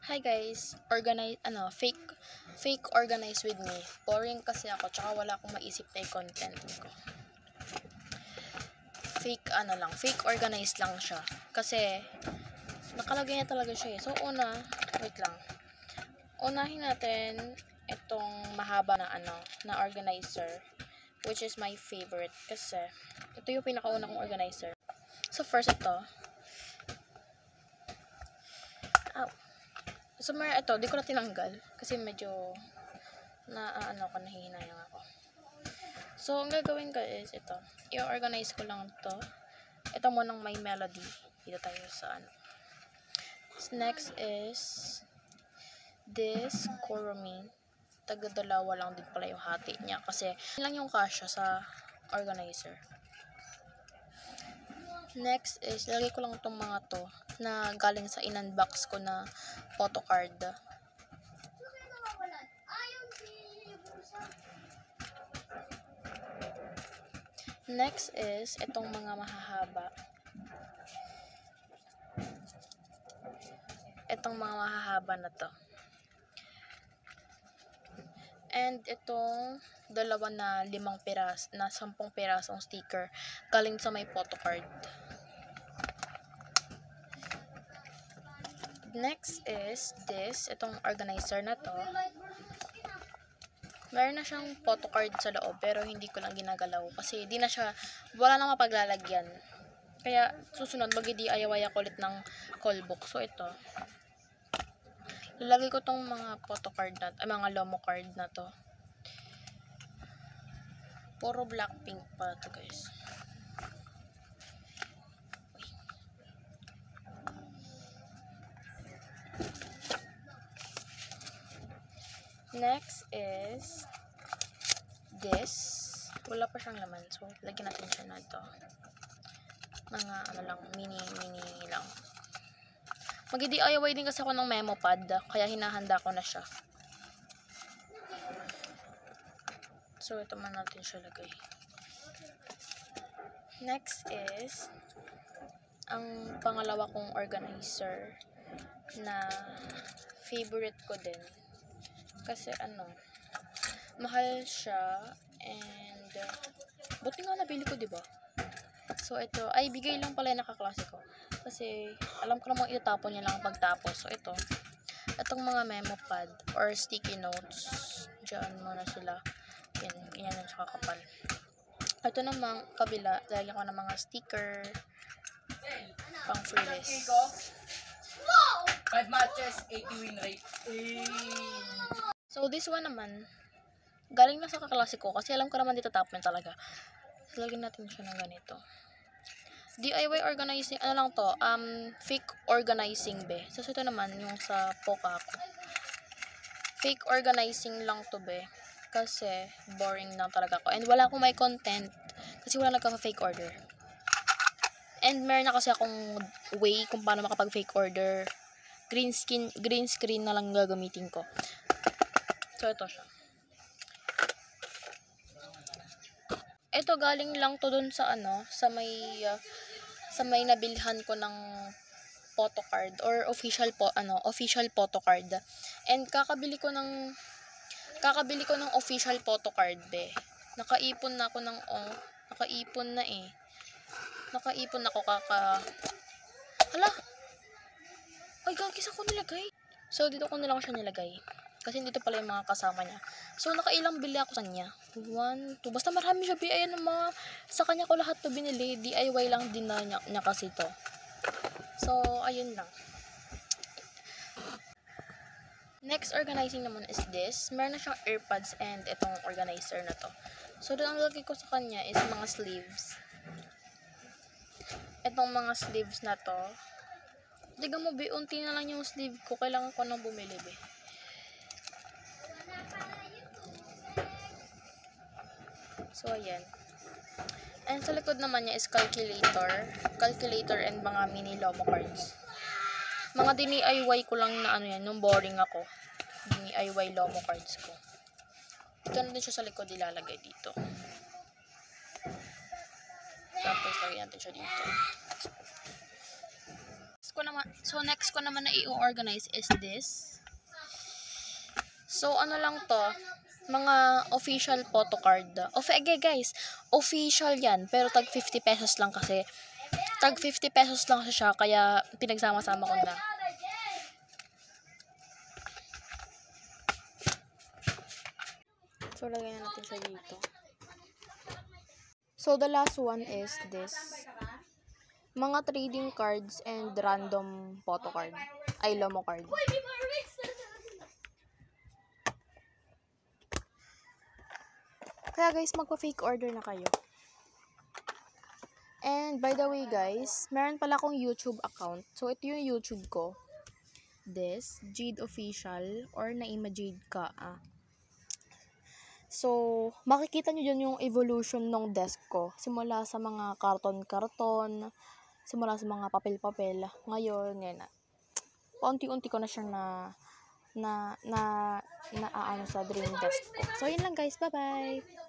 Hi guys, fake organize with me. Boring kasi ako, tsaka wala akong maisip na content ko. Fake organize lang siya. Kasi nakalagay niya talaga siya eh. So wait lang. Unahin natin itong mahaba na organizer, which is my favorite kasi ito yung pinakauna kong organizer. So first ito. So, ito, di ko na tinanggal kasi medyo nahihinayang ako. So, ang gagawin ko is ito. I-organize ko lang to. Ito munang may melody. Dito tayo sa Next is this Kurumi. Taga-dalawa lang din pala yung hati niya kasi lang yung kasya sa organizer. Next is, lagay ko lang itong mga to na galing sa in-unbox ko na photo card. Next is, itong mga mahahaba. Itong mga mahahaba na to. And itong dalawa na 10 pirasong sticker galing sa may photo card. Next is itong organizer na to. Meron na siyang photo card sa loob pero hindi ko lang ginagalaw kasi wala nang mapaglalagyan. Kaya susunod mag-DIY ako ulit ng call book. So ito. Lalagay ko tong mga photo card mga Lomo card na to. Puro Blackpink pa to guys. Next is this. Wala pa siyang laman. So, lagyan natin siya na ito. Mga mini lang. Mag-DIY din kasi ako ng memo pad. Kaya hinahanda ko na siya. So, ito man natin siya lagay. Next is ang pangalawa kong organizer na favorite ko din. Kasi mahal siya and buti nga nabili ko, diba? So ito, ay bigay lang pala yung nakaklase ko. Kasi alam ko namang itatapon niya lang pagtapos. So itong mga memo pad or sticky notes, dyan muna sila. Yan ang kakapal. Ito namang kabila, lagyan ko ng mga sticker pang freelist. 5 matches, 80 win rate. So, this one naman, galing na sa kaklase ko kasi alam ko naman dito tapon talaga. So, lagyan natin siya ng ganito. DIY organizing, fake organizing be. So, ito naman yung sa Poca ko. Fake organizing lang to be. Kasi, boring lang talaga ako. And wala akong may content kasi wala nagka-fake order. And meron na kasi akong way kung paano makapag-fake order. Green screen na lang gagamitin ko. So, ito siya. Ito galing lang to dun sa sa may nabilhan ko ng photo card or official photo card. And kakabili ko ng official photo card be. Nakaipon na ako Hala. Ay, gagis ako nilagay. So, dito ko nilang siya nilagay. Kasi dito pala yung mga kasama niya. So, nakailang bili ako sa kanya. 1, 2. Basta marami siya. Ayan sa kanya ko lahat to binili. DIY lang din na niya kasi to. So, ayun lang. Next organizing naman is this. Meron na siyang earpads and itong organizer na to. So, doon ang lagay ko sa kanya is mga sleeves. Itong mga sleeves na to. Tignan mo, unti na lang yung sleeve ko. Kailangan ko nang bumili, be. So, ayan. And sa likod naman niya is calculator and mga mini Lomo cards. Mga DIY ko lang na nung boring ako. DIY Lomo cards ko. Ito na din siya sa likod, ilalagay dito. Tapos, lagyan natin siya dito. next ko naman na i-organize is this. So, ano lang to, mga official photo card. Guys, official yan, pero tag 50 pesos lang kasi. Tag 50 pesos lang siya, kaya pinagsama-sama ko na. So, lagyan na natin siya dito. So, the last one is this. Mga trading cards and random photo card. Ay, Lomo card. Kaya guys, magpa-fake order na kayo. And by the way guys, meron pala akong YouTube account. So, ito yung YouTube ko. This, Jade Official or Naima Jade ka. So, makikita nyo dyan yung evolution ng desk ko. Simula sa mga karton-karton, simula sa mga papel-papel. Ngayon na. Paunti-unti ko na siya na sa dream desk ko. So, yun lang guys. Bye-bye!